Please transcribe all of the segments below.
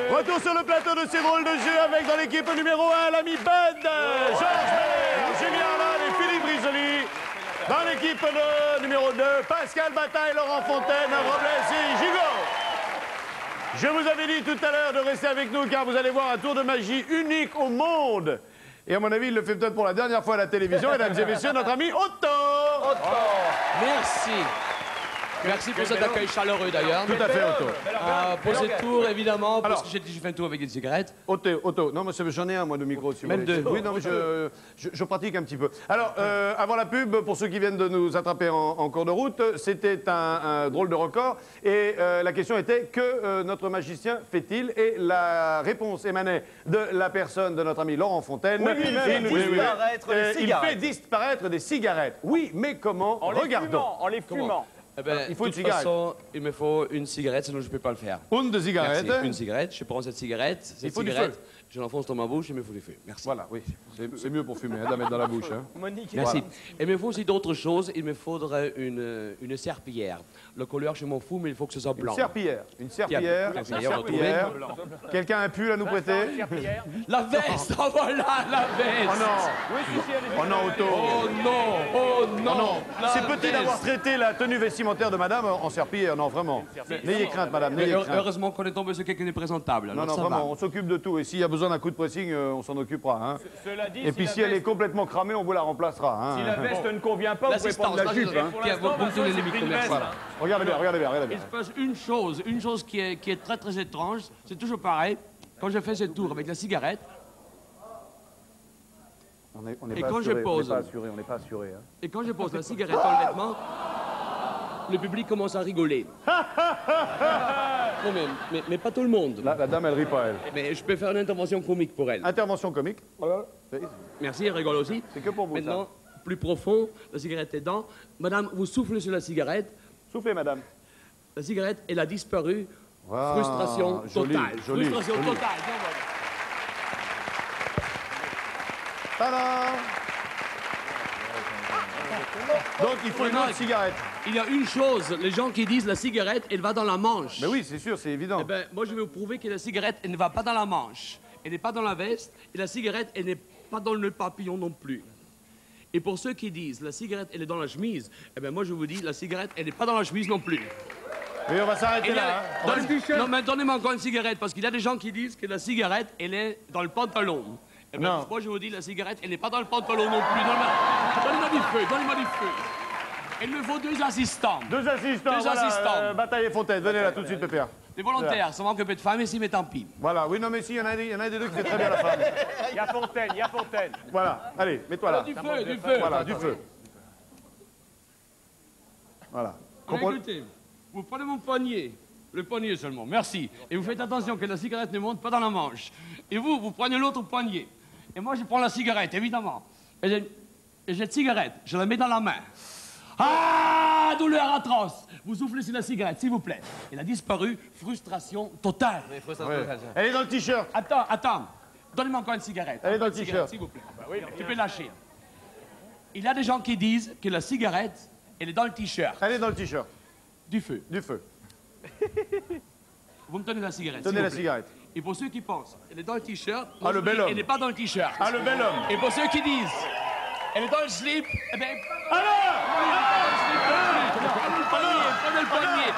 Retour sur le plateau de ces drôles de jeu avec dans l'équipe numéro 1 l'ami Ben, Georges Belair, Julien Arlan et Philippe Risoli. Dans l'équipe numéro 2, Pascal Bataille, Laurent Fontaine, Robles et Gigot. Je vous avais dit tout à l'heure de rester avec nous car vous allez voir un tour de magie unique au monde. Et à mon avis, il le fait peut-être pour la dernière fois à la télévision. Mesdames et messieurs, notre ami Otto. Merci. Merci pour cet accueil chaleureux d'ailleurs. Tout à fait, Otto. Pour ce tour, évidemment, parce que j'ai fait un tour avec une cigarette. Otto, non, moi j'en ai un, moi, de micro. Si Même deux. Oui, non, mais je pratique un petit peu. Alors, avant la pub, pour ceux qui viennent de nous attraper en cours de route, c'était un drôle de record. Et la question était, que notre magicien fait-il? Et la réponse émanait de la personne de notre ami Laurent Fontaine. Oui, il fait disparaître des cigarettes. Oui, mais comment? Regardons. En les fumant. Eh ben, Il faut une de toute cigarette. façon, il me faut une cigarette, sinon je ne peux pas le faire. Une cigarette. Merci. Une cigarette, je prends cette cigarette, faut du feu. je l'enfonce dans ma bouche, il me faut du feu. Merci. Voilà, oui. C'est mieux pour fumer, hein, de la mettre dans la bouche. Hein. Monique, Merci. Voilà. Et il me faut aussi d'autres choses. Il me faudrait une serpillière. Le couleur, je m'en fous, mais il faut que ce soit blanc. Une serpillière. Une serpillière. Une Une serpillière, serpillière. Quelqu'un a un pull à nous prêter? La veste, oh voilà, la veste. Oh non. Oh non, Otto. Oh non, oh non. Oh non. La C'est petit veste. d'avoir traité la tenue vestimentaire de madame en serpillière. Non, vraiment. N'ayez crainte, madame, Mais n'ayez crainte. heureusement qu'on est tombé sur quelqu'un de présentable. Non, Alors non, ça vraiment, va. on s'occupe de tout. Et s'il y a besoin d'un coup de pressing, on s'en occupera. Hein. Cela dit, Et puis si elle est complètement cramée, on vous la remplacera. Hein. si la veste ne convient pas, vous pouvez prendre la jupe. Hein. Vous me donnez les micros, merci. Voilà. Regardez bien, regardez bien, regardez Il bien. se passe une chose qui est très très étrange, c'est toujours pareil. Quand je fais ce tour avec la cigarette, On est Et pas quand je assuré, pose- on n'est pas assuré. Hein. et quand je pose la cigarette dans le vêtement, le public commence à rigoler. Non mais pas tout le monde. La dame, elle rit pas, elle. Mais je peux faire une intervention comique pour elle. Intervention comique. Merci, elle rigole aussi. C'est que pour vous, Maintenant, plus profond, la cigarette est dedans. Madame, vous soufflez sur la cigarette. ça. Soufflez, madame. La cigarette, elle a disparu. Ah, Frustration joli, totale. joli, Frustration joli. totale. Bien voilà. Tadam! Donc il faut une autre cigarette. Il y a une chose, les gens qui disent la cigarette, elle va dans la manche. Mais oui, c'est sûr, c'est évident. Eh ben, moi, je vais vous prouver que la cigarette, elle ne va pas dans la manche. Elle n'est pas dans la veste. Et la cigarette, elle n'est pas dans le papillon non plus. Et pour ceux qui disent la cigarette, elle est dans la chemise, eh ben, moi, je vous dis, la cigarette, elle n'est pas dans la chemise non plus. Oui, on va s'arrêter Il y a- là. Hein. Non, mais donnez-moi encore une cigarette, parce qu'il y a des gens qui disent que la cigarette, elle est dans le pantalon. Eh ben, Non. moi, je vous dis, la cigarette, elle n'est pas dans le pantalon non plus. Donnez-moi du feu, donnez-moi du feu. Il me faut deux assistants. Deux assistants. Deux voilà, assistants. Bataille et Fontaine, venez là tout de suite, Pépère. Des volontaires, ça manque un peu de femmes ici, mais tant pis. Voilà, oui, non, mais si, il y en a un des deux qui fait très bien la femme. Il y a Fontaine, il y a Fontaine. Voilà, allez, mets-toi là. Du feu, du feu. Voilà, du feu. Voilà. Comprenez- Écoutez, vous prenez mon poignet, le poignet seulement, merci. Et vous faites attention que la cigarette ne monte pas dans la manche. Et vous prenez l'autre poignet. Et moi, je prends la cigarette, évidemment. Et cette cigarette, je la mets dans la main. Ah, douleur atroce. Vous soufflez sur la cigarette, s'il vous plaît. Elle a disparu, frustration totale. Ouais. Elle est dans le t-shirt. Attends. Donnez-moi encore une cigarette. Elle est dans Encore le une t-shirt. cigarette, s'il vous plaît. Tu peux lâcher. Il y a des gens qui disent que la cigarette, elle est dans le t-shirt. Elle est dans le t-shirt. Du feu. Du feu. Vous me donnez la cigarette. Tenez s'il la vous plaît. cigarette. Et pour ceux qui pensent, elle est dans le t-shirt. Ah, le bel homme. Elle n'est pas dans le t-shirt. Ah, le bel homme. Et pour ceux qui disent, elle est dans le slip, eh bien. Alors Prenez le poignet.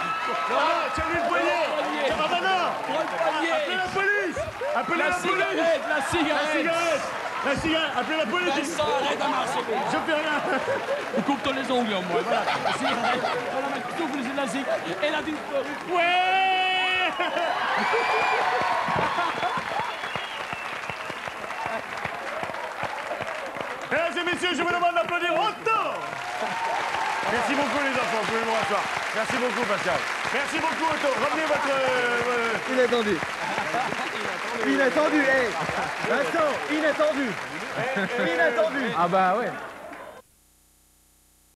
tiens-lui le poignet. Ah, bah non. Prends le poignet. Appelez la police. Appelez La la police. cigarette, la cigarette. La cigarette. Appelez la police. Ça arrête à marcher. Je fais rien. Coupe-toi les ongles, moi. Voilà. La cigarette. Voilà, mais souffle sur la cigarette. Elle a disparu. Ouais. Mesdames et messieurs, je vous demande d'applaudir Otto. Merci beaucoup les enfants, vous pouvez vous rasseoir. Merci beaucoup Pascal. Merci beaucoup Otto. Ramenez votre... Inattendu. Inattendu, hé Vincent, inattendu. Inattendu. Ah bah ouais.